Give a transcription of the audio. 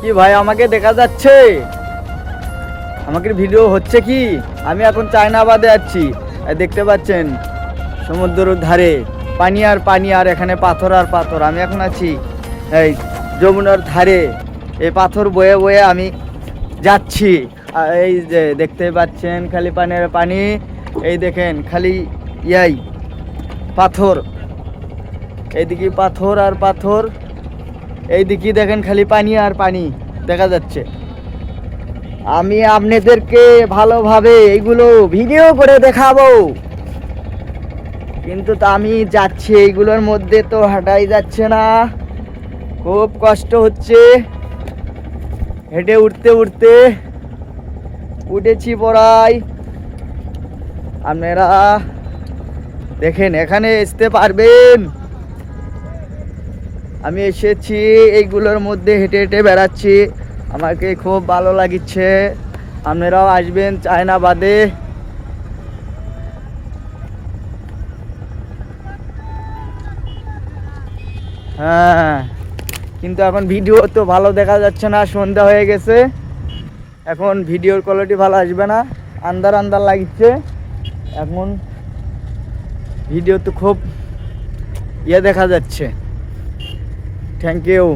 কি ভাই আমাকে দেখা যাচ্ছে? আমাকে ভিডিও হচ্ছে কি? আমি এখন চায়নাবাদে আছি, দেখতে পাচ্ছেন সমুদ্রের ধারে পানি আর পানি, আর এখানে পাথর আর পাথর। আমি এখন আছি এই যমুনার ধারে, এই পাথর বয়ে বয়ে আমি যাচ্ছি। আর এই যে দেখতে পাচ্ছেন খালি পানির পানি, এই দেখেন খালি ইয়াই পাথর, এইদিকে পাথর আর পাথর, এইদিকে দেখেন খালি পানি আর পানি দেখা যাচ্ছে। আমি আপনাদেরকে ভালোভাবে এইগুলো ভিডিও করে দেখাবো, কিন্তু তা আমি যাচ্ছি এইগুলোর মধ্যে তো হাঁটাই যাচ্ছে না, খুব কষ্ট হচ্ছে। হেঁটে উঠতে উঠতে উঠেছি পড়াই। আপনারা দেখেন এখানে আসতে পারবেন? আমি এসেছি এইগুলোর মধ্যে হেঁটে হেঁটে বেড়াচ্ছি, আমাকে খুব ভালো লাগছে। আপনারাও আসবেন চায়নাবাদে। হ্যাঁ, কিন্তু এখন ভিডিও তো ভালো দেখা যাচ্ছে না, সন্ধ্যা হয়ে গেছে, এখন ভিডিওর কোয়ালিটি ভালো আসবে না, আন্ধার আন্ধার লাগছে। এখন ভিডিও তো খুব ইয়ে দেখা যাচ্ছে। Thank you.